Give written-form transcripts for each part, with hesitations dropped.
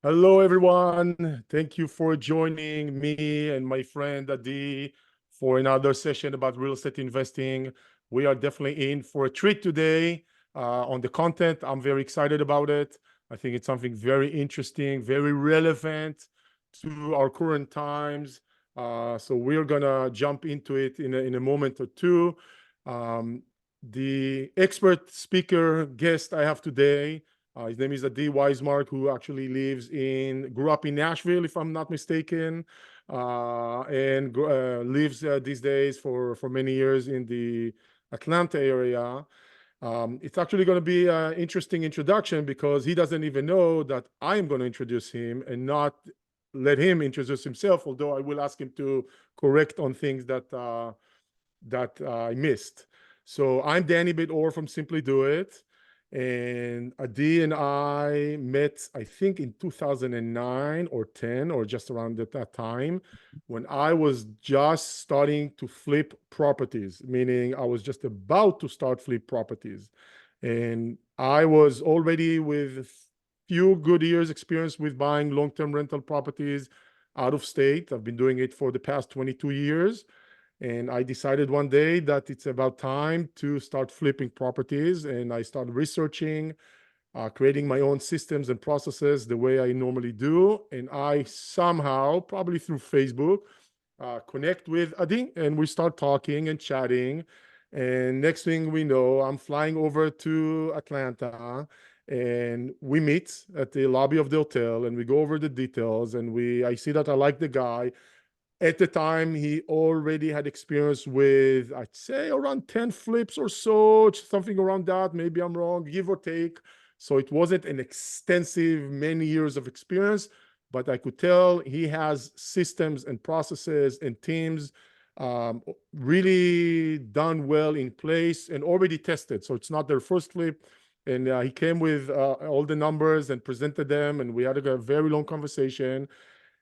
Hello, everyone. Thank you for joining me and my friend Adee for another session about real estate investing. We are definitely in for a treat today on the content. I'm very excited about it. I think it's something very interesting, very relevant to our current times. So we're gonna jump into it in a moment or two. The expert speaker guest I have today, his name is Adee Weismark, who actually grew up in Nashville, if I'm not mistaken, and lives these days for many years in the Atlanta area. It's actually going to be an interesting introduction because he doesn't even know that I'm going to introduce him and not let him introduce himself, although I will ask him to correct on things that I missed. So I'm Dani Beit-Or from Simply Do It. And Adee and I met, I think, in 2009 or 10, or just around at that time, when I was just starting to flip properties, meaning I was just about to start flip properties. And I was already with few good years experience with buying long-term rental properties out of state. I've been doing it for the past 22 years. And I decided one day that it's about time to start flipping properties. And I started researching, creating my own systems and processes the way I normally do. And I somehow, probably through Facebook, connect with Adee, and we start talking and chatting. And next thing we know, I'm flying over to Atlanta, and we meet at the lobby of the hotel, and we go over the details. And I see that I like the guy. At the time, he already had experience with, I'd say, around 10 flips or so, something around that. Maybe I'm wrong, give or take. So it wasn't an extensive many years of experience, but I could tell he has systems and processes and teams really done well in place and already tested. So it's not their first flip. And he came with all the numbers and presented them, and we had a very long conversation.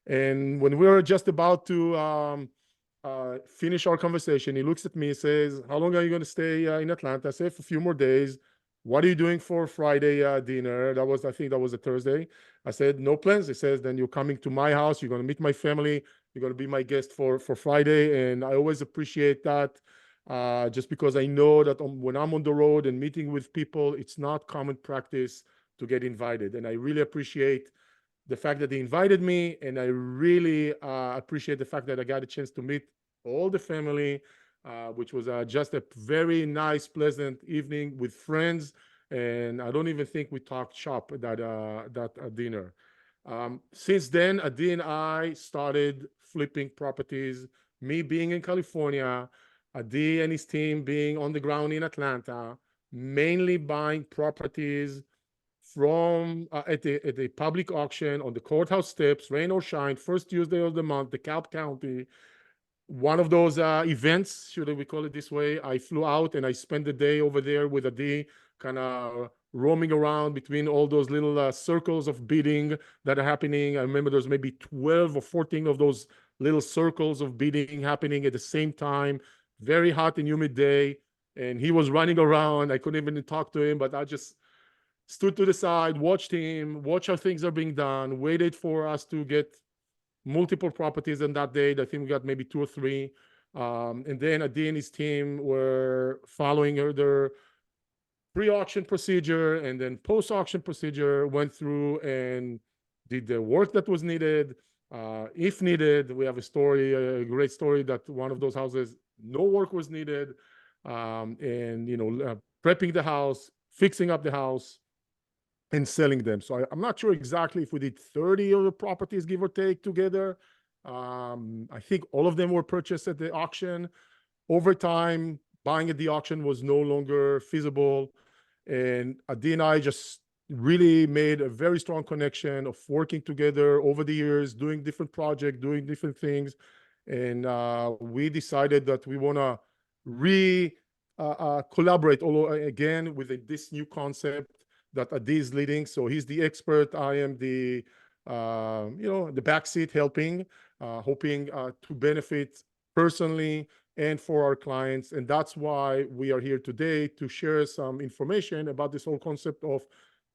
And when we were just about to finish our conversation, he looks at me and says, "How long are you going to stay in Atlanta?" I say, "For a few more days." "What are you doing for Friday dinner?" I think that was a Thursday. I said, "No plans." He says, "Then you're coming to my house. You're going to meet my family. You're going to be my guest for Friday." And I always appreciate that, just because I know that when I'm on the road and meeting with people, it's not common practice to get invited. And I really appreciate the fact that they invited me, and I really appreciate the fact that I got a chance to meet all the family, which was just a very nice, pleasant evening with friends. And I don't even think we talked shop at that dinner. Since then, Adee and I started flipping properties. Me being in California, Adee and his team being on the ground in Atlanta, mainly buying properties from at the public auction on the courthouse steps, rain or shine, first Tuesday of the month, DeKalb County. One of those events, should we call it this way, I flew out and I spent the day over there with Adee, kind of roaming around between all those little circles of bidding that are happening. I remember there's maybe 12 or 14 of those little circles of bidding happening at the same time. Very hot and humid day. And he was running around. I couldn't even talk to him, but I just stood to the side, watched him, watched how things are being done, waited for us to get multiple properties on that day. I think we got maybe 2 or 3. And then Adee and his team were following their pre-auction procedure and then post-auction procedure, went through and did the work that was needed. If needed, we have a great story that one of those houses, no work was needed. And, prepping the house, fixing up the house, and selling them. So I'm not sure exactly if we did 30 of the properties, give or take, together. I think all of them were purchased at the auction. Over time, buying at the auction was no longer feasible. And Adee and I just really made a very strong connection of working together over the years, doing different projects, doing different things. And we decided that we want to collaborate again with this new concept that Adee is leading. So he's the expert. I am the backseat helping, hoping to benefit personally and for our clients. And that's why we are here today, to share some information about this whole concept of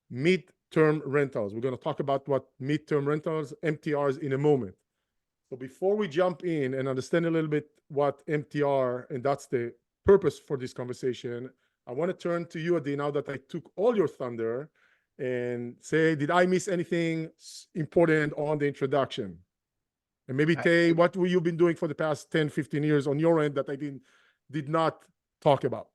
mid mid-term rentals. We're going to talk about what mid-term rentals, MTRs, in a moment. So before we jump in and understand a little bit what MTR, and that's the purpose for this conversation, I want to turn to you, Adee, now that I took all your thunder, and say, did I miss anything important on the introduction? And maybe Tay, what you've been doing for the past 10, 15 years on your end that I did not talk about?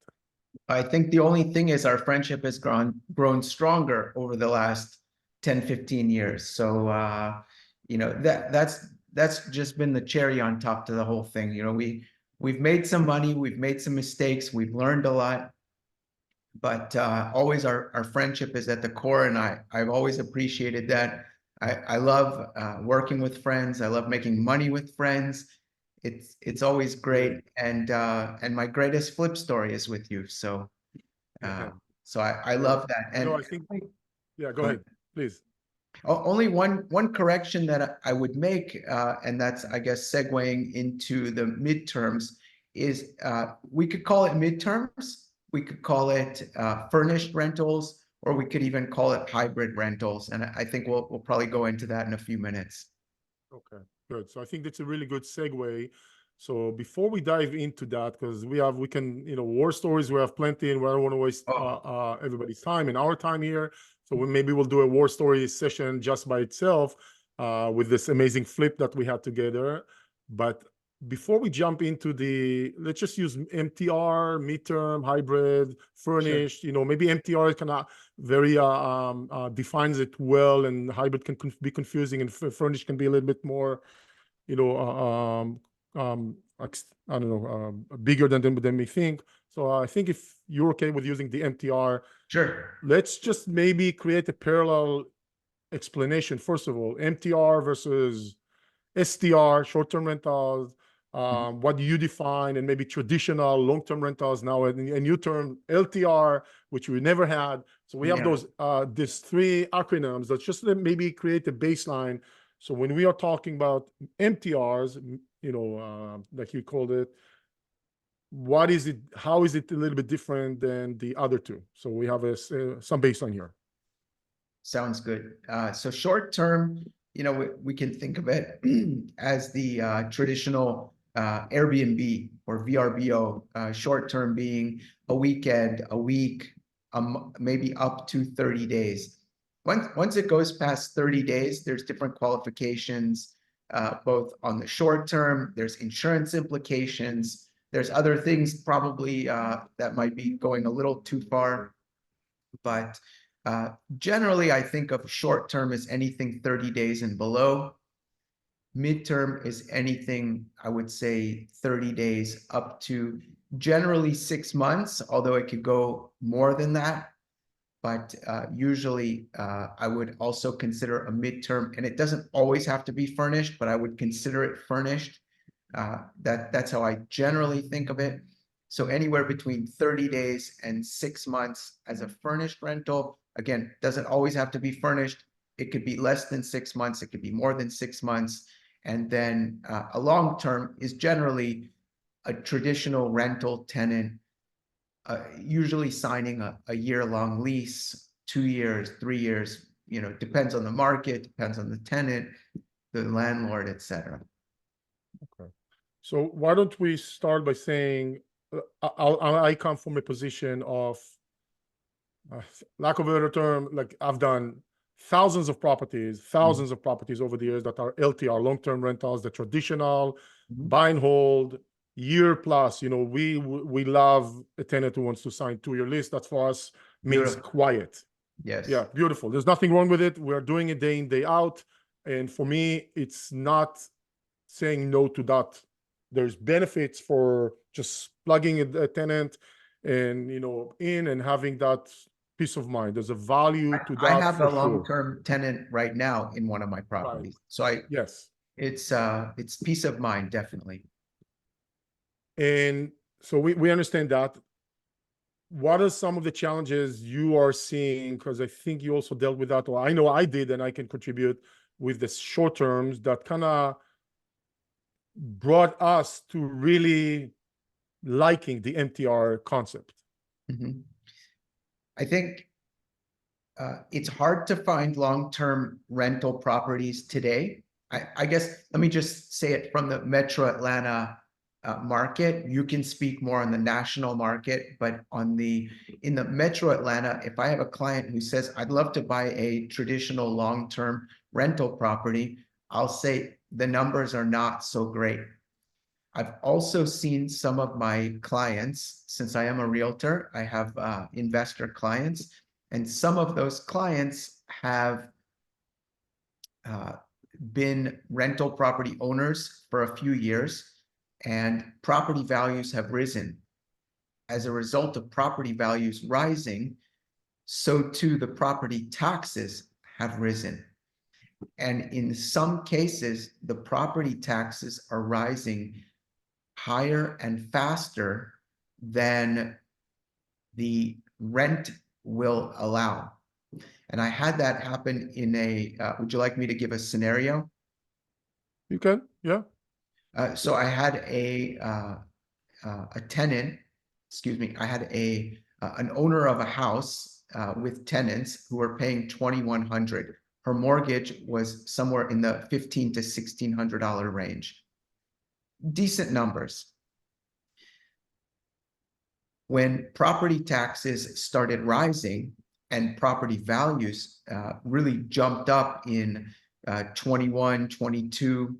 I think the only thing is our friendship has grown stronger over the last 10, 15 years. So, you know, that's just been the cherry on top to the whole thing. You know, we've made some money, we've made some mistakes, we've learned a lot, but always our friendship is at the core, and I've always appreciated that. I love working with friends. I love making money with friends. It's always great, and my greatest flip story is with you. So, so I love that. And no, I think, yeah, go ahead, please. Only one correction that I would make, and that's, I guess, segueing into the midterms, is we could call it midterms, we could call it furnished rentals, or we could even call it hybrid rentals. And I think we'll probably go into that in a few minutes. Okay, good. So I think that's a really good segue. So before we dive into that, because we can, you know, war stories, we have plenty, and we don't want to waste everybody's time and our time here. So maybe we'll do a war story session just by itself with this amazing flip that we had together. But before we jump into let's just use MTR, midterm, hybrid, furnished. Sure. You know, maybe MTR kind of very defines it well, and hybrid can be confusing, and furnished can be a little bit more, you know, I don't know, bigger than we think. So I think if you're okay with using the MTR, sure, let's just maybe create a parallel explanation. First of all, MTR versus STR, short-term rentals. What do you define, and maybe traditional long-term rentals now, and a new term LTR, which we never had. So we have those these three acronyms that just maybe create a baseline. So when we are talking about MTRs, you know, like you called it, what is it? How is it a little bit different than the other two? So we have some baseline here. Sounds good. So short term, you know, we can think of it as the traditional Airbnb or VRBO, short term being a weekend, a week, maybe up to 30 days. Once it goes past 30 days, there's different qualifications, both on the short term, there's insurance implications, there's other things probably that might be going a little too far. But generally, I think of short term as anything 30 days and below. Midterm is anything, I would say, 30 days up to generally 6 months, although it could go more than that. But usually I would also consider a midterm, and it doesn't always have to be furnished, but I would consider it furnished. That's how I generally think of it. So anywhere between 30 days and 6 months as a furnished rental. Again, doesn't always have to be furnished. It could be less than 6 months. It could be more than 6 months. And then a long term is generally a traditional rental tenant, usually signing a year-long lease, 2 years, 3 years, you know, depends on the market, depends on the tenant, the landlord, etc. Okay. So why don't we start by saying, I come from a position of, lack of a better term, like I've done thousands of properties over the years that are LTR, long-term rentals, the traditional buy and hold, year plus. You know, we love a tenant who wants to sign 2-year lease. That for us means quiet. Yes. Yeah, beautiful. There's nothing wrong with it. We're doing it day in, day out. And for me, it's not saying no to that. There's benefits for just plugging a tenant and, you know, in and having that peace of mind. There's a value to that. I have a long-term tenant right now in one of my properties. Right. So it's peace of mind, definitely. And so we understand that. What are some of the challenges you are seeing? Because I think you also dealt with that, or I know I did, and I can contribute with the short terms that kind of brought us to really liking the MTR concept. I think it's hard to find long-term rental properties today. I guess, let me just say it from the Metro Atlanta market. You can speak more on the national market, but in the Metro Atlanta, if I have a client who says, I'd love to buy a traditional long-term rental property, I'll say the numbers are not so great. I've also seen some of my clients, since I am a realtor, I have investor clients, and some of those clients have been rental property owners for a few years, and property values have risen. As a result of property values rising, so too the property taxes have risen. And in some cases, the property taxes are rising higher and faster than the rent will allow. And I had that happen in would you like me to give a scenario? You can, yeah. So I had a tenant, excuse me, I had an owner of a house with tenants who were paying $2,100. Her mortgage was somewhere in the $1,500 to $1,600 range. Decent numbers. When property taxes started rising and property values really jumped up in 21, 22,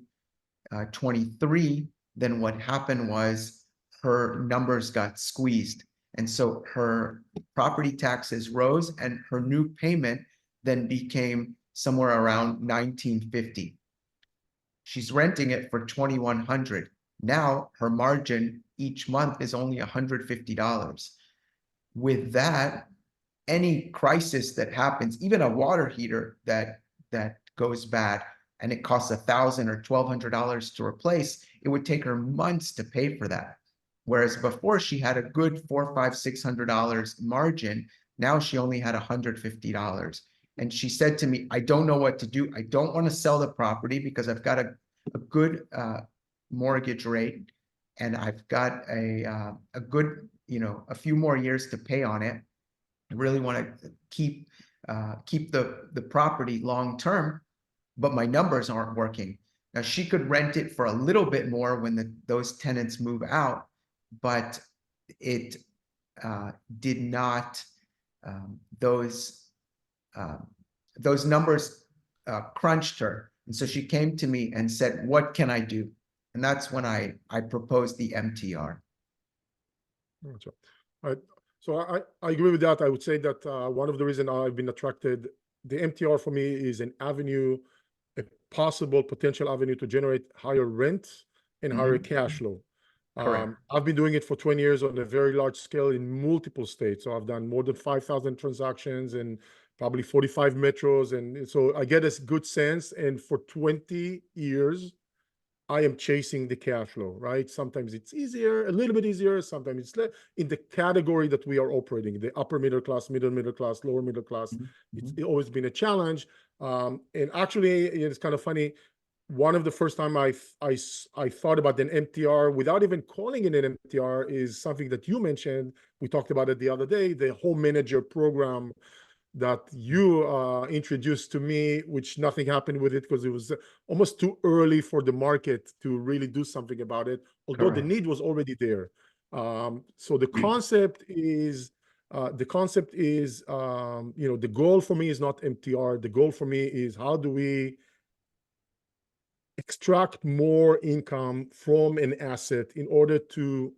23, then what happened was her numbers got squeezed. And so her property taxes rose and her new payment then became somewhere around $1,950. She's renting it for $2,100. Now her margin each month is only $150. With that, any crisis that happens, even a water heater that goes bad and it costs $1,000 or $1,200 to replace, it would take her months to pay for that. Whereas before she had a good $400, $500, $600 margin, now she only had $150. And she said to me, I don't know what to do. I don't want to sell the property because I've got a good mortgage rate, and I've got a good, a few more years to pay on it. I really want to keep the property long term, but my numbers aren't working. Now she could rent it for a little bit more when those tenants move out, but it did not. Those numbers crunched her, and so she came to me and said, "What can I do?" And that's when I proposed the MTR. So I agree with that. I would say that one of the reasons I've been attracted, the MTR for me is an avenue, a possible potential avenue to generate higher rent and higher cash flow. I've been doing it for 20 years on a very large scale in multiple states. So I've done more than 5,000 transactions and probably 45 metros. And so I get a good sense. And for 20 years, I am chasing the cash flow, right? Sometimes it's easier, a little bit easier. Sometimes it's less. In the category that we are operating, the upper middle class, middle class, lower middle class, it's always been a challenge. And actually, it's kind of funny. One of the first time I thought about an MTR without even calling it an MTR is something that you mentioned. We talked about it the other day, the home manager program that you introduced to me, which nothing happened with it because it was almost too early for the market to really do something about it, although the need was already there. So the concept is, the goal for me is not MTR. The goal for me is how do we extract more income from an asset in order to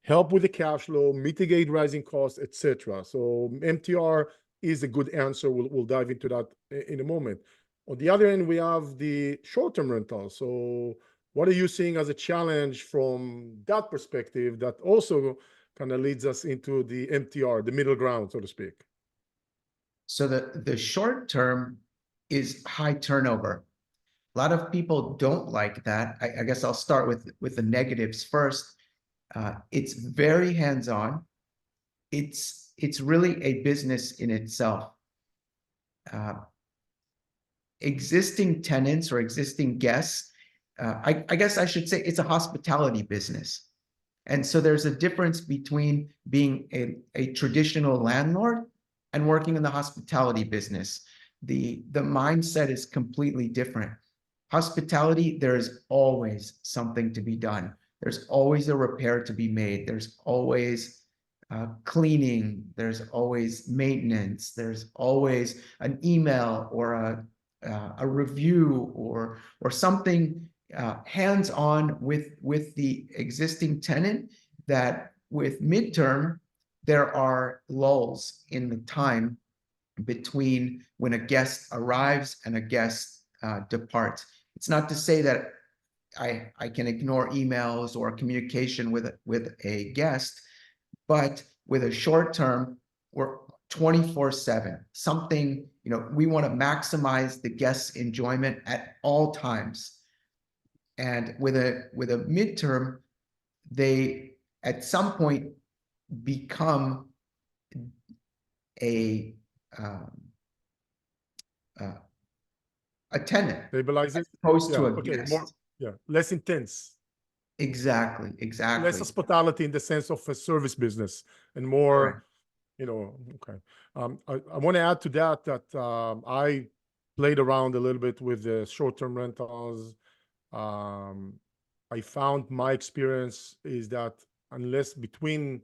help with the cash flow, mitigate rising costs, etc. So MTR is a good answer. We'll dive into that in a moment. On the other end, we have the short-term rental. So what are you seeing as a challenge from that perspective that also kind of leads us into the MTR, the middle ground, so to speak? So the short term is high turnover. A lot of people don't like that. I guess I'll start with the negatives first. It's very hands-on. It's really a business in itself. Existing tenants or existing guests, I guess I should say it's a hospitality business. And so there's a difference between being a traditional landlord and working in the hospitality business, the mindset is completely different. Hospitality, there is always something to be done. There's always a repair to be made. There's always cleaning. There's always maintenance. There's always an email or a review or something hands-on with the existing tenant. That with midterm, there are lulls in the time between when a guest arrives and a guest departs. It's not to say that I can ignore emails or communication with a guest, but with a short term, we're 24/7. Something, we want to maximize the guest's enjoyment at all times. And with a midterm, they at some point become a tenant Stabilizes. as opposed to a Okay, guest. less intense. Exactly. Less hospitality in the sense of a service business and more, okay. I want to add to that I played around a little bit with the short-term rentals. I found my experience is that unless between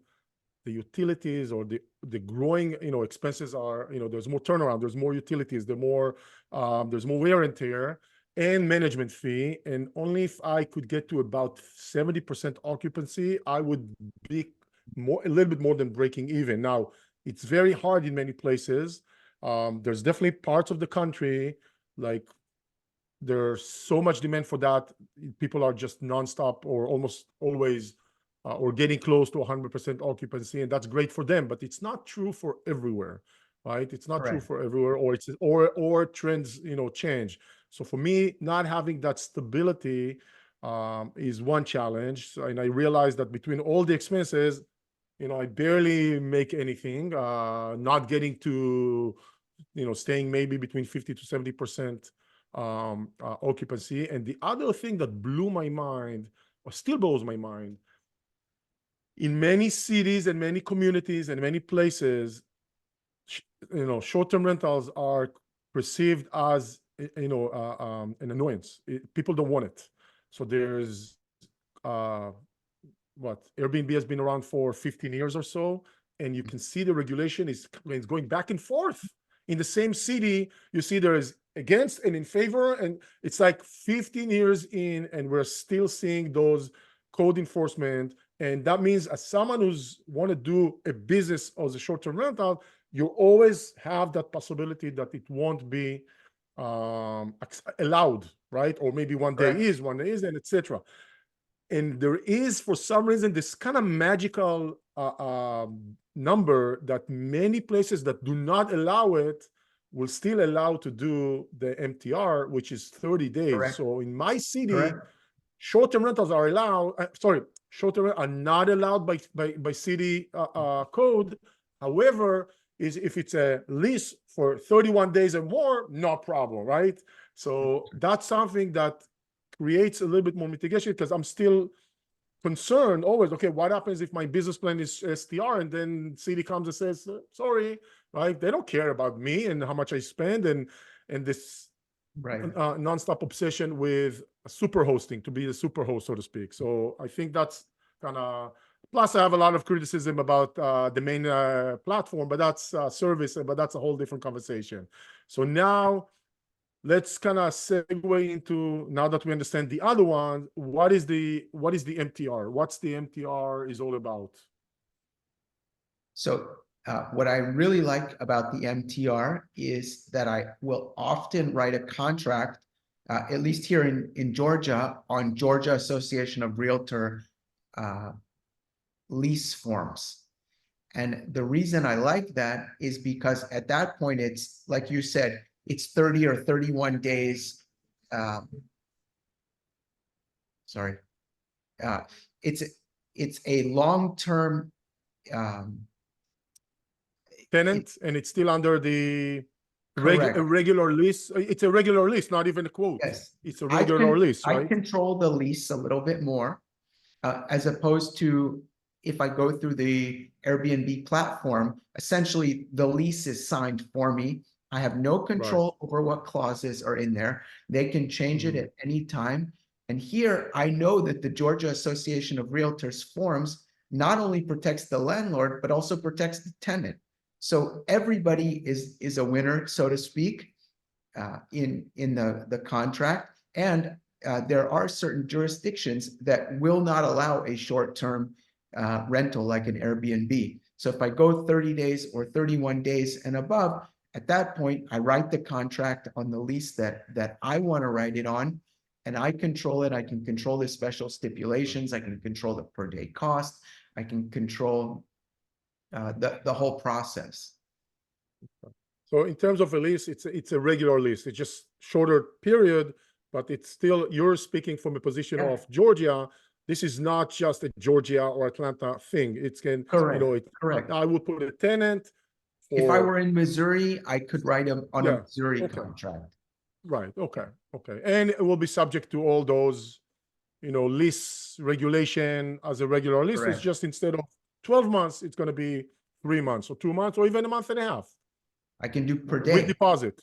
the utilities or the growing, expenses are, there's more turnaround, there's more utilities, there's more wear and tear and management fee. And only if I could get to about 70% occupancy, I would be a little bit more than breaking even. Now, it's very hard in many places. There's definitely parts of the country, like there's so much demand for that. People are just nonstop or almost always or getting close to 100% occupancy, and that's great for them, but it's not true for everywhere, right? It's not true for everywhere, or trends, change. So for me, not having that stability is one challenge. And I realized that between all the expenses, I barely make anything, not getting to, staying maybe between 50 to 70% occupancy. And the other thing that blew my mind, or still blows my mind, in many cities and many communities and many places, short-term rentals are perceived as, an annoyance. People don't want it. So there's, Airbnb has been around for 15 years or so, and you can see the regulation is going back and forth. In the same city, you see there is against and in favor, and it's like 15 years in, and we're still seeing those code enforcement. And that means as someone who's want to do a business as a short-term rental, you always have that possibility that it won't be allowed, right? Or maybe one day is, one day isn't, etc. And there is, for some reason, this kind of magical number that many places that do not allow it will still allow to do the MTR, which is 30 days. So in my city, short-term rentals are allowed, short-term are not allowed by city code. However, if it's a lease for 31 days or more, no problem, right? So that's something that creates a little bit more mitigation, because I'm still concerned always, okay, what happens if my business plan is STR and then city comes and says, sorry, right? They don't care about me and how much I spend, and this nonstop obsession with super hosting, to be a super host, so to speak. So I think that's kind of, plus I have a lot of criticism about the main platform, but that's service, but that's a whole different conversation. So now let's kind of segue into, now that we understand the other one, what is the MTR? What's the MTR is all about? So what I really like about the MTR is that I will often write a contract, at least here in Georgia, on Georgia Association of Realtor lease forms. And the reason I like that is because at that point, it's like you said, it's 30 or 31 days. It's a long-term tenant, and it's still under the regular lease. It's a regular lease, not even a quote. Yes. It's a regular lease, right? I control the lease a little bit more, as opposed to if I go through the Airbnb platform, essentially the lease is signed for me. I have no control over what clauses are in there. They can change it at any time. And here I know that the Georgia Association of Realtors forms not only protects the landlord, but also protects the tenant. So everybody is a winner, so to speak, in the contract. And there are certain jurisdictions that will not allow a short-term rental like an Airbnb. So if I go 30 days or 31 days and above, at that point, I write the contract on the lease that I want to write it on, and I control it. I can control the special stipulations. I can control the per day cost. I can control the whole process. So in terms of a lease, it's a regular lease. It's just shorter period, but it's still, you're speaking from a position of Georgia. This is not just a Georgia or Atlanta thing. It can, Correct. I would put a tenant. If I were in Missouri, I could write on a Missouri contract. Right. Okay. Okay. And it will be subject to all those, lease regulation as a regular lease. It's just instead of 12 months, it's going to be 3 months or 2 months or even a month and a half. I can do per day. With deposit.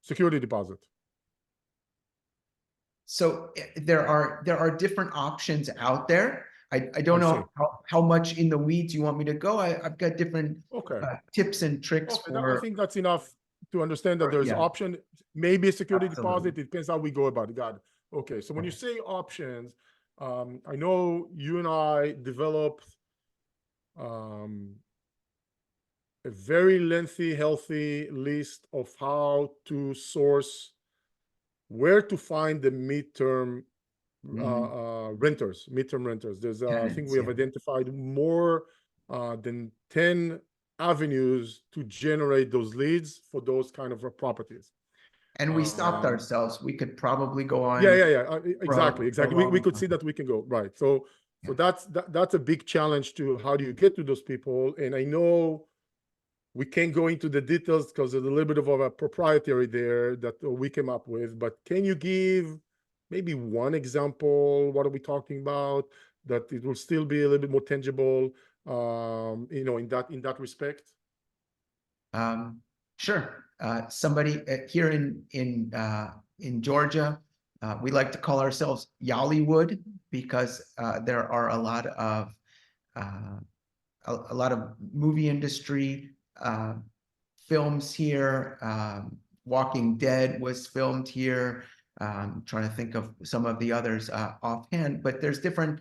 Security deposit. So there are different options out there. I don't know how much in the weeds you want me to go. I've got different tips and tricks. I think that's enough to understand that there's option, maybe a security deposit. It depends how we go about it. Got it. Okay. So when you say options, I know you and I developed a very lengthy, healthy list of how to source, where to find the midterm renters. There's, I think we have identified more than 10 avenues to generate those leads for those kind of properties. And we stopped ourselves. We could probably go on. Exactly. We could see that we can go, right. So that's a big challenge to how do you get to those people. And I know we can't go into the details because there's a little bit of a proprietary there that we came up with, but can you give maybe one example? What are we talking about that it will still be a little bit more tangible, in that respect? Sure. Somebody here in Georgia, we like to call ourselves Yollywood because there are a lot of movie industry films here. Walking Dead was filmed here. Trying to think of some of the others offhand, but there's different,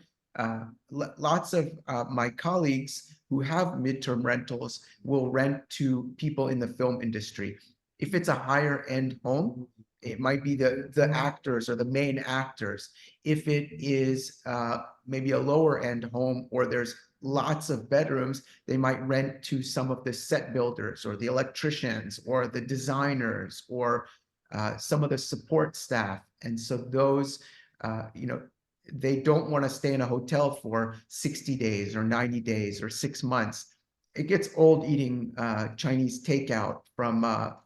lots of my colleagues who have midterm rentals will rent to people in the film industry. If it's a higher end home, it might be the actors or the main actors. If it is maybe a lower end home or there's lots of bedrooms, they might rent to some of the set builders or the electricians or the designers or some of the support staff. And so those, they don't want to stay in a hotel for 60 days or 90 days or 6 months. It gets old eating Chinese takeout from a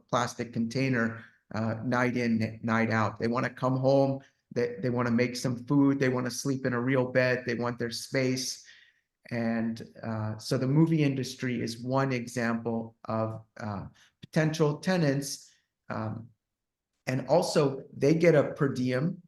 plastic container night in, night out. They want to come home. They want to make some food. They want to sleep in a real bed. They want their space. And so the movie industry is one example of potential tenants. And also they get a per diem.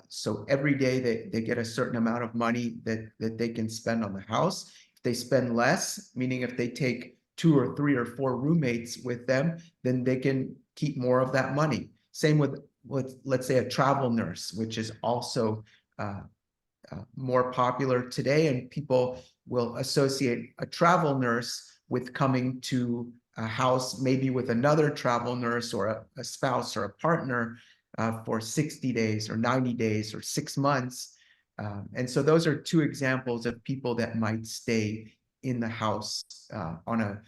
So every day they get a certain amount of money that they can spend on the house. If they spend less, meaning if they take 2 or 3 or 4 roommates with them, then they can keep more of that money. Same with let's say a travel nurse, which is also more popular today, and people will associate a travel nurse with coming to a house, maybe with another travel nurse or a spouse or a partner for 60 days or 90 days or 6 months. And so those are 2 examples of people that might stay in the house on a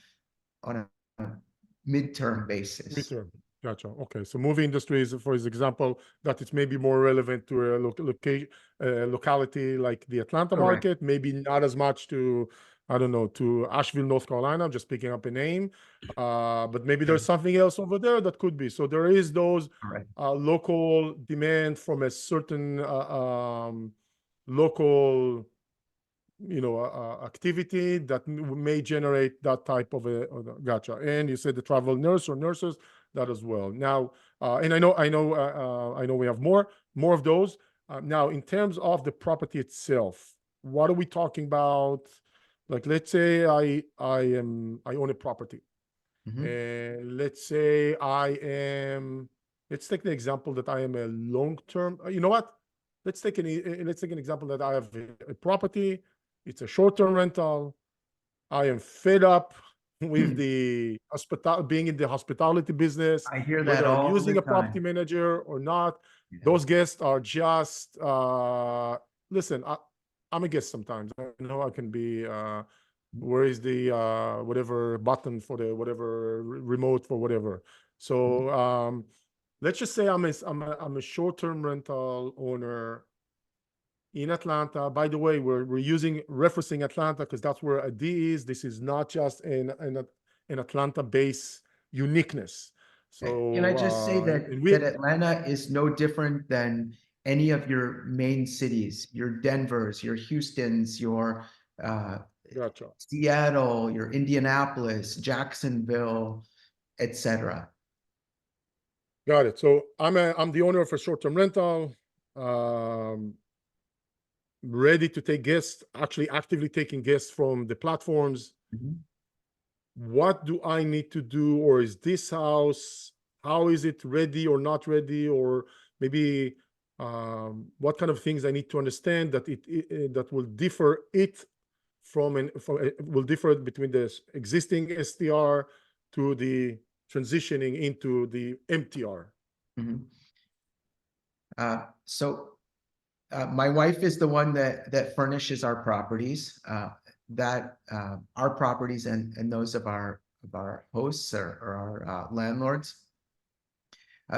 midterm basis. Midterm. Gotcha. Okay. So movie industry is, for example, that it's maybe more relevant to a locality like the Atlanta market, maybe not as much to, I don't know, to Asheville, North Carolina. I'm just picking up a name. But maybe there's something else over there that could be. So there is those local demand from a certain local, activity that may generate that type of a gotcha. And you said the travel nurse or nurses, that as well. Now, and I know we have more of those. Now, in terms of the property itself, what are we talking about? Like, let's say I own a property, and let's say let's take the example that I am a long-term. You know what? Let's take an example that I have a property. It's a short-term rental. I am fed up with the being in the hospitality business, I hear that whether I'm all using the a property time. manager or not. Yeah. Those guests are just listen. I'm a guest sometimes. I know I can be. Where is the whatever button for the whatever remote for whatever? So let's just say I'm a short-term rental owner in Atlanta. By the way, we're referencing Atlanta because that's where Adee is. This is not just an Atlanta-based uniqueness. So Can I just say that Atlanta is no different than any of your main cities, your Denvers, your Houstons, your gotcha. Seattle, your Indianapolis, Jacksonville, etc. Got it. So I'm the owner of a short-term rental. Ready to take guests, actually actively taking guests from the platforms. What do I need to do? Or is this house, how is it ready or not ready? Or maybe what kind of things I need to understand that that will differ will differ between the existing STR to the transitioning into the MTR. My wife is the one that furnishes our properties, our properties and those of our hosts or our landlords.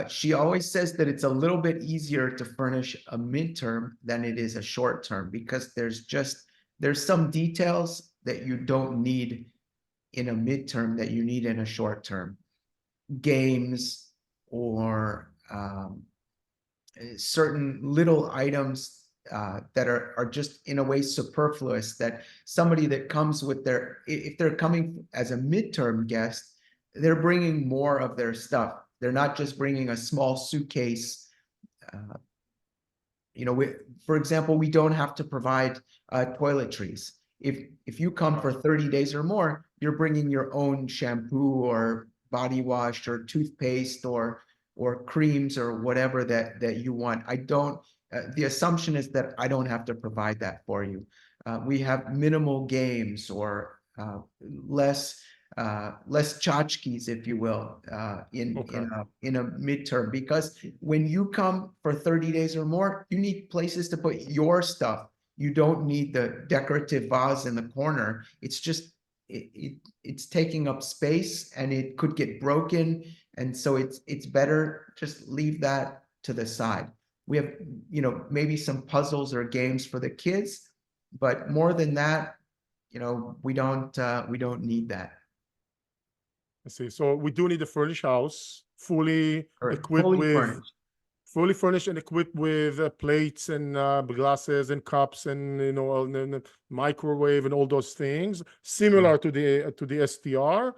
She always says that it's a little bit easier to furnish a midterm than it is a short term because there's some details that you don't need in a midterm that you need in a short term. Games or certain little items that are just in a way superfluous that somebody that comes with if they're coming as a midterm guest, they're bringing more of their stuff. They're not just bringing a small suitcase. For example, we don't have to provide toiletries. If you come for 30 days or more, you're bringing your own shampoo or body wash or toothpaste or creams or whatever that you want. The assumption is that I don't have to provide that for you. We have minimal games or less tchotchkes, if you will, in a midterm, because when you come for 30 days or more, you need places to put your stuff. You don't need the decorative vase in the corner. It's just it's taking up space and it could get broken. And so it's better just leave that to the side. We have, maybe some puzzles or games for the kids, but more than that, we don't need that. I see. So we do need a furnished house, fully furnished and equipped with plates and glasses and cups and microwave and all those things, similar to the STR.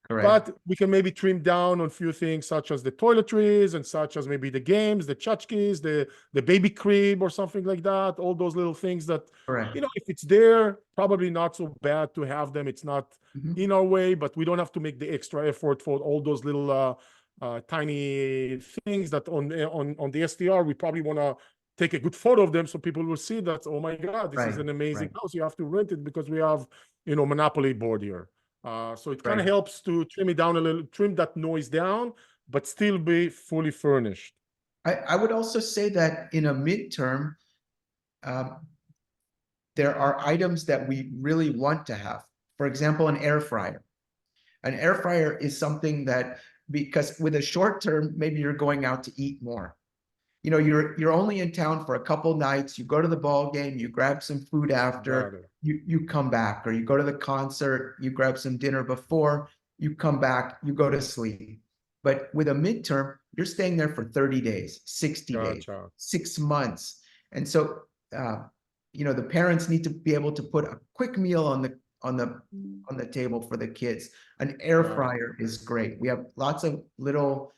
Correct. But we can maybe trim down on a few things, such as the toiletries and such as maybe the games, the tchotchkes, the baby crib or something like that. All those little things that, if it's there, probably not so bad to have them. It's not in our way, but we don't have to make the extra effort for all those little tiny things that on the STR, we probably want to take a good photo of them so people will see that, oh my God, this is an amazing house. You have to rent it because we have, monopoly board here. So it kind of helps to trim it down a little, trim that noise down, but still be fully furnished. I would also say that in a midterm, there are items that we really want to have. For example, an air fryer. An air fryer is something that, because with a short term, maybe you're going out to eat more. You're only in town for a couple nights. You go to the ball game, you grab some food after, you come back, or you go to the concert, you grab some dinner before, you come back, you go to sleep. But with a midterm, you're staying there for 30 days, 60 days, 6 months. And so the parents need to be able to put a quick meal on the table for the kids. An air Right. fryer is great. We have lots of little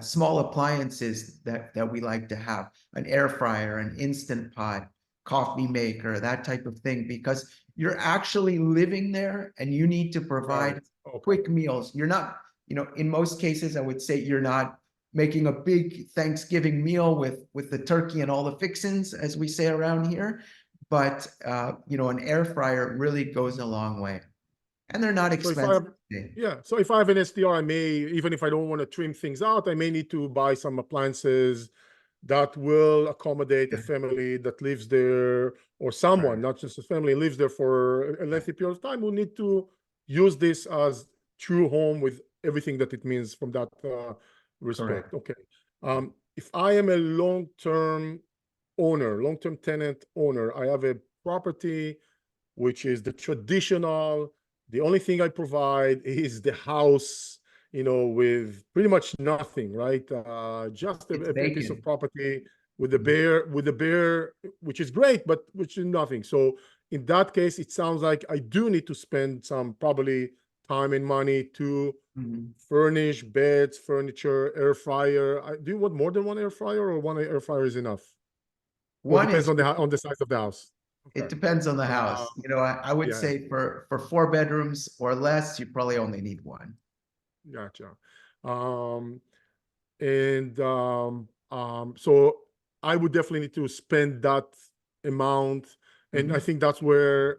small appliances that we like to have. An air fryer, an Instant Pot, coffee maker, that type of thing, because you're actually living there and you need to provide Right. Okay. quick meals. You're not, in most cases, I would say you're not making a big Thanksgiving meal with the turkey and all the fixins, as we say around here. But an air fryer really goes a long way, and they're not So if I expensive. have, yeah, so if I have an STR, I may, even if I don't want to trim things out, I may need to buy some appliances that will accommodate a family that lives there, or someone, not just a family, lives there for a lengthy period of time, who need to use this as true home with everything that it means from that respect. Correct. Okay. If I am a long-term owner, long-term tenant owner, I have a property which is the traditional, the only thing I provide is the house, with pretty much nothing, right? Just It's a piece of vacant. property with a bear, which is great, but which is nothing. So in that case, it sounds like I do need to spend some probably time and money to furnish beds, furniture, air fryer. Do you want more than one air fryer, or one air fryer is enough? Or One depends is, on the size of the house. it Okay. depends on the Uh, house. I would yeah, say for 4 bedrooms or less, you probably only need one. gotcha. And so I would definitely need to spend that amount, and I think that's where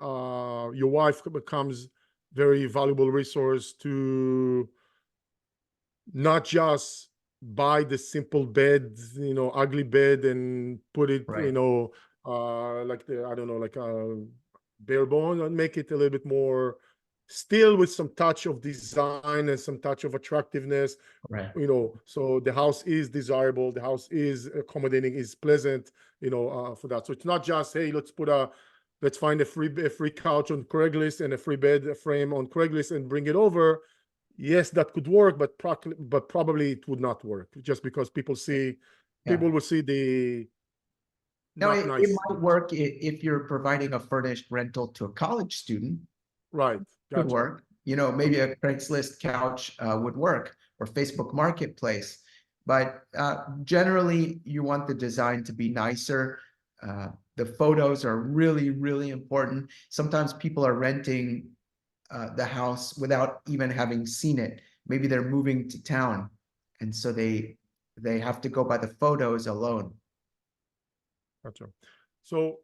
your wife becomes very valuable resource to not just buy the simple bed, ugly bed, and put it, Right. like I don't know, like a bare bone, and make it a little bit more, still with some touch of design and some touch of attractiveness, Right. so the house is desirable, the house is accommodating, is pleasant, for that. So it's not just, hey, let's find a free couch on Craigslist and a free bed frame on Craigslist and bring it over. Yes, that could work, but probably it would not work, just because people will see the Now, not it nice. might work if you're providing a furnished rental to a college student. Right. Could Gotcha. work. Maybe a Craigslist couch would work, or Facebook Marketplace. But generally, you want the design to be nicer. The photos are really, really important. Sometimes people are renting the house without even having seen it. Maybe they're moving to town, and so they have to go by the photos alone. Gotcha. So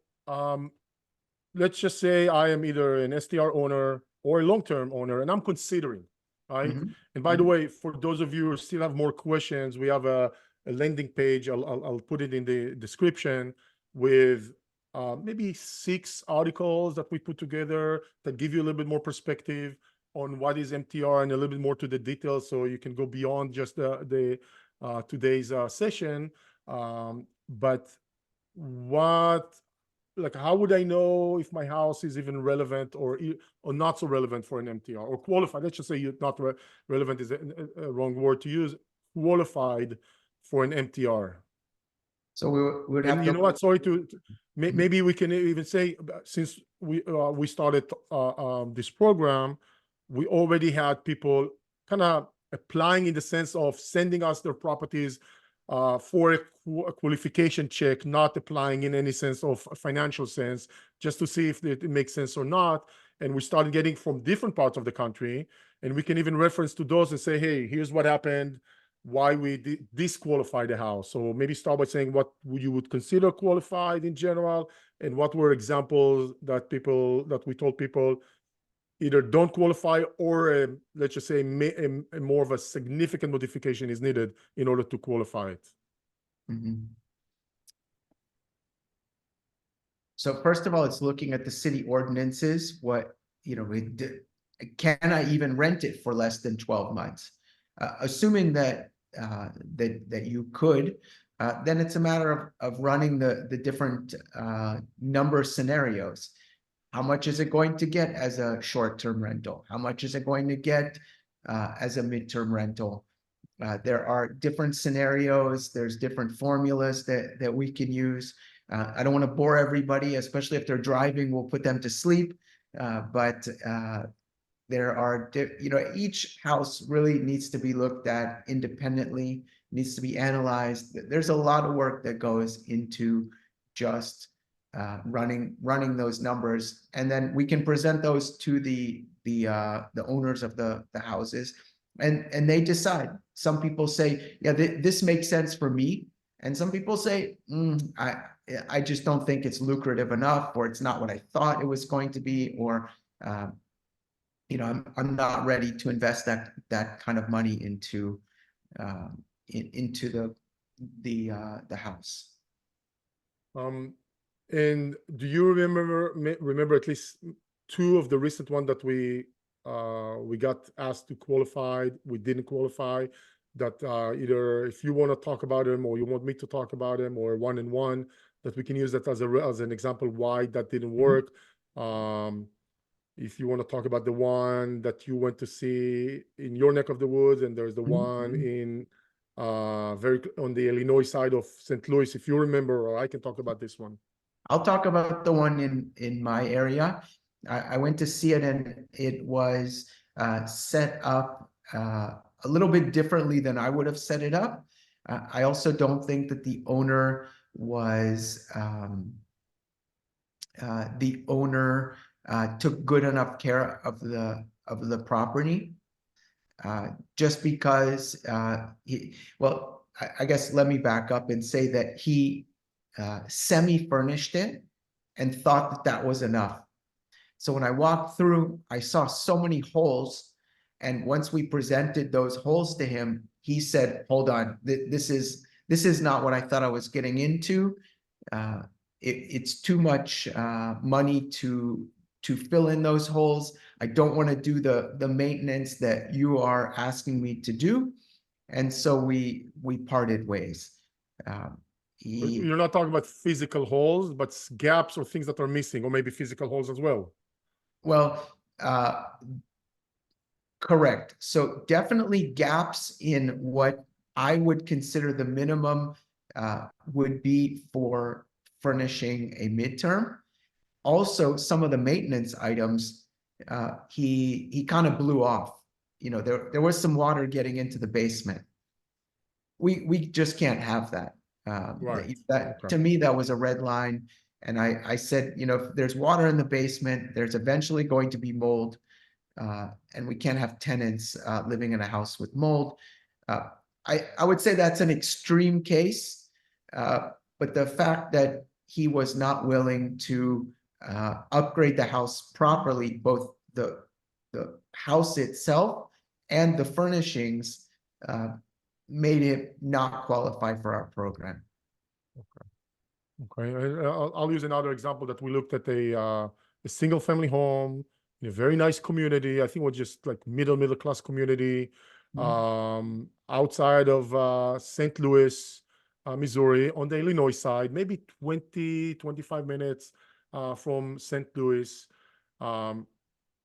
let's just say I am either an STR owner or a long-term owner, and I'm considering, right? And by the way, for those of you who still have more questions, we have a landing page. I'll put it in the description with maybe 6 articles that we put together that give you a little bit more perspective on what is MTR and a little bit more to the details, so you can go beyond just the today's session. But how would I know if my house is even relevant or not so relevant for an MTR, or qualified? Let's just say not relevant is a wrong word to use. Qualified for an MTR. So we would have And to. you know what? Sorry maybe we can even say, since we started this program, we already had people kind of applying, in the sense of sending us their properties for a qualification check, not applying in any sense of a financial sense, just to see if it makes sense or not. And we started getting from different parts of the country, and we can even reference to those and say, hey, here's what happened, why we disqualify the house. So maybe start by saying what you would consider qualified in general, and what were examples that we told people either don't qualify, or let's just say a more of a significant modification is needed in order to qualify it. So first of all, it's looking at the city ordinances. Can I even rent it for less than 12 months? Assuming that you could, then it's a matter of running the different number of scenarios. How much is it going to get as a short-term rental? How much is it going to get as a midterm rental? There are different scenarios. There's different formulas that we can use. I don't want to bore everybody, especially if they're driving. We'll put them to sleep. But there are, each house really needs to be looked at independently, needs to be analyzed. There's a lot of work that goes into just running those numbers, and then we can present those to the owners of the houses, and they decide. Some people say, yeah, this makes sense for me, and some people say, I just don't think it's lucrative enough, or it's not what I thought it was going to be, or I'm not ready to invest that kind of money into the house. And do you remember at least two of the recent one that we got asked to qualify, we didn't qualify, that either if you want to talk about them or you want me to talk about them, or one and one, that we can use that as an example why that didn't work. If you want to talk about the one that you went to see in your neck of the woods, and there's the one in very on the Illinois side of St. Louis, if you remember, or I can talk about this one. I'll talk about the one in my area. I went to see it, and it was set up a little bit differently than I would have set it up. I also don't think that the owner was took good enough care of the property. Just because I guess let me back up and say that he semi-furnished it and thought that was enough. So when I walked through, I saw so many holes, and once we presented those holes to him, he said, "Hold on, this is not what I thought I was getting into. It's too much money to fill in those holes. I don't want to do the maintenance that you are asking me to do." And so we parted ways. You're not talking about physical holes, but gaps or things that are missing, or maybe physical holes as well. Well, correct. So definitely gaps in what I would consider the minimum would be for furnishing a midterm. Also, some of the maintenance items, he kind of blew off. There was some water getting into the basement. We just can't have that. Right. To me, that was a red line. And I said, if there's water in the basement, there's eventually going to be mold, and we can't have tenants living in a house with mold. I would say that's an extreme case, but the fact that he was not willing to upgrade the house properly, both the house itself and the furnishings, made it not qualify for our program. Okay. I'll use another example that we looked at a single family home in a very nice community. I think it was just like middle class community, outside of St. Louis, Missouri, on the Illinois side, maybe 20-25 minutes from St. Louis.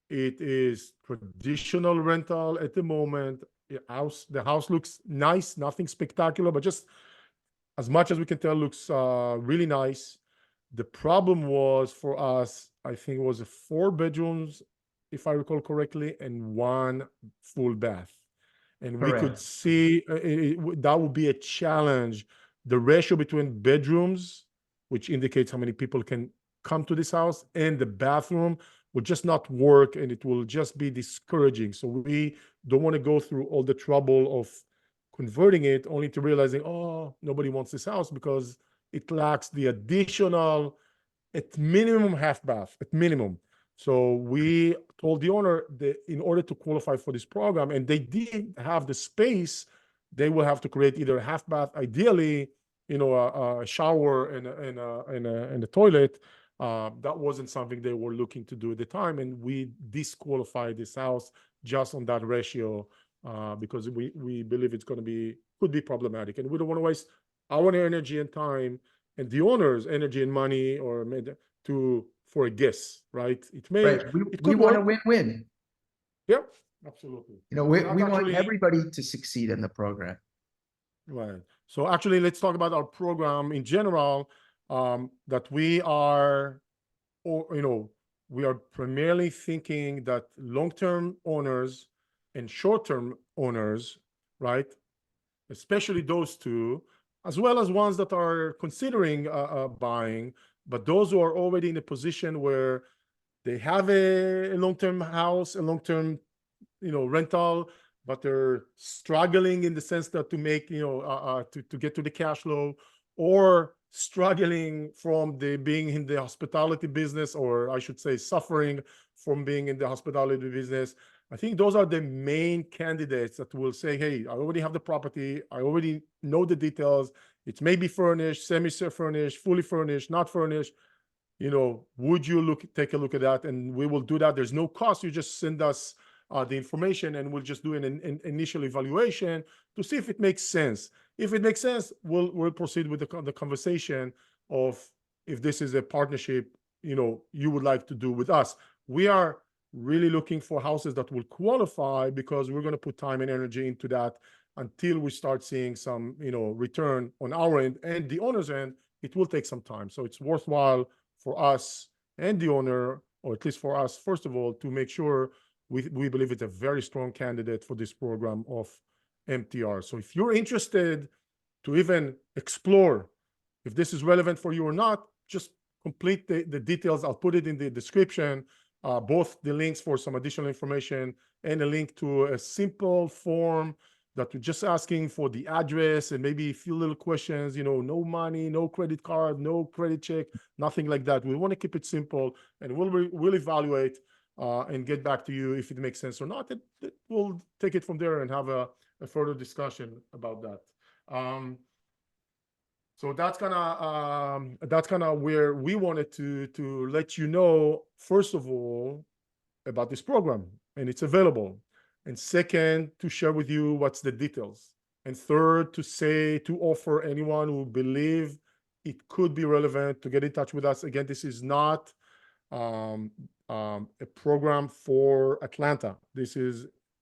It is traditional rental at the moment. The house looks nice, nothing spectacular, but just as much as we can tell, looks really nice. The problem was for us, I think it was 4 bedrooms, if I recall correctly, and 1 full bath. And we could see that would be a challenge. The ratio between bedrooms, which indicates how many people can come to this house, and the bathroom would just not work, and it will just be discouraging. So we don't want to go through all the trouble of converting it only to realizing, oh, nobody wants this house because it lacks the additional, at minimum, half bath, at minimum. So we told the owner that in order to qualify for this program, and they did have the space, they will have to create either a half bath, ideally, a shower and a toilet. That wasn't something they were looking to do at the time, and we disqualified this house just on that ratio, because we believe it's going to could be problematic, and we don't want to waste our energy and time and the owner's energy and money for a guess, right? We want a win-win. Yeah, absolutely. We want everybody to succeed in the program. Right. So actually, let's talk about our program in general. that we are, or we are primarily thinking that long-term owners and short-term owners, right, especially those two, as well as ones that are considering buying, but those who are already in a position where they have a long-term house, a long-term rental, but they're struggling in the sense that to make to get to the cash flow, or struggling from the being in the hospitality business, or I should say suffering from being in the hospitality business. I think those are the main candidates that will say, hey, I already have the property, I already know the details, it may be furnished, semi-furnished, fully furnished, not furnished. Would you take a look at that? And we will do that. There's no cost. You just send us the information, and we'll just do an initial evaluation to see if it makes sense. If it makes sense, we'll proceed with the conversation of if this is a partnership you would like to do with us. We are really looking for houses that will qualify, because we're going to put time and energy into that until we start seeing some return on our end and the owner's end. It will take some time, so it's worthwhile for us and the owner, or at least for us, first of all, to make sure we believe it's a very strong candidate for this program of MTR. So if you're interested to even explore if this is relevant for you or not, just complete the details. I'll put it in the description, both the links for some additional information and a link to a simple form that we're just asking for the address and maybe a few little questions, no money, no credit card, no credit check, nothing like that. We want to keep it simple, and we'll evaluate and get back to you if it makes sense or not. We'll take it from there and have a further discussion about that. So that's kind of where we wanted to let you know, first of all, about this program, and it's available. And second, to share with you what's the details. And third, to offer anyone who believe it could be relevant to get in touch with us. Again, this is not a program for Atlanta.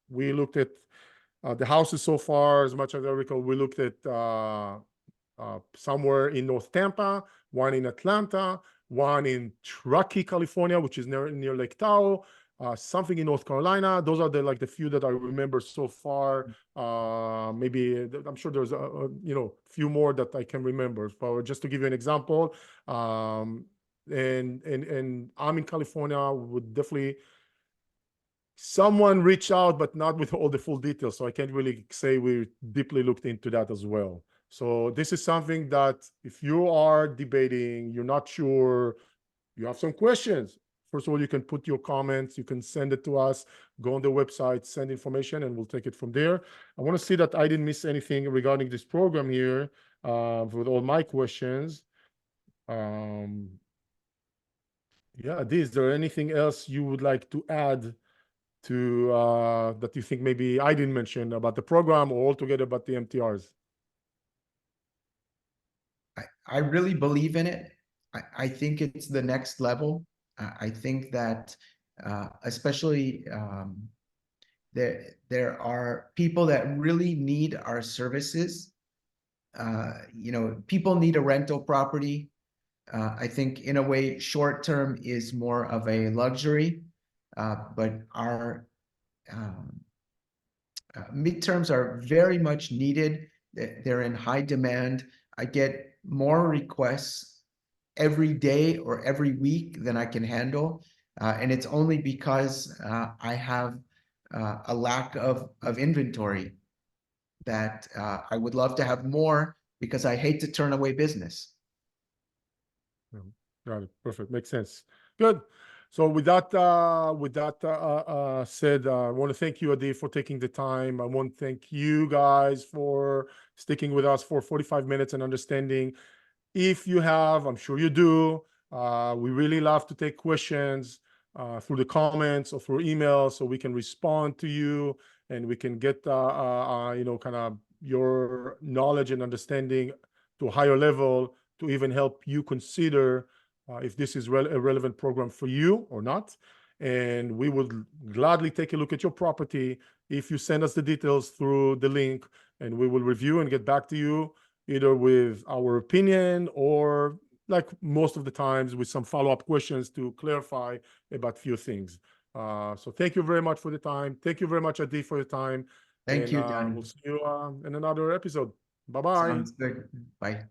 We looked at the houses so far, as much as I recall. We looked at somewhere in North Tampa, one in Atlanta, one in Truckee, California, which is near Lake Tahoe, something in North Carolina. Those are the few that I remember so far. Maybe I'm sure there's a few more that I can remember. But just to give you an example, and I'm in California, would definitely someone reach out, but not with all the full details. So I can't really say we deeply looked into that as well. So this is something that if you are debating, you're not sure, you have some questions, first of all, you can put your comments, you can send it to us, go on the website, send information, and we'll take it from there. I want to see that I didn't miss anything regarding this program here with all my questions. Yeah, Adee, is there anything else you would like to add to that you think maybe I didn't mention about the program or altogether about the MTRs? I really believe in it. I think it's the next level. I think that especially there are people that really need our services. People need a rental property. I think in a way, short term is more of a luxury, but our midterms are very much needed. They're in high demand. I get more requests every day or every week than I can handle. And it's only because I have a lack of inventory that I would love to have more, because I hate to turn away business. Got it. Perfect. Makes sense. Good. So with that said, I want to thank you, Adee, for taking the time. I want to thank you guys for sticking with us for 45 minutes and understanding. If you have, I'm sure you do, we really love to take questions through the comments or through email, so we can respond to you and we can get kind of your knowledge and understanding to a higher level to even help you consider if this is a relevant program for you or not. And we would gladly take a look at your property if you send us the details through the link, and we will review and get back to you either with our opinion or like most of the times with some follow-up questions to clarify about few things. So thank you very much for the time. Thank you very much, Adee, for your time. Thank And you, Dani. we'll see you in another episode. Bye-bye. Sounds good. Bye.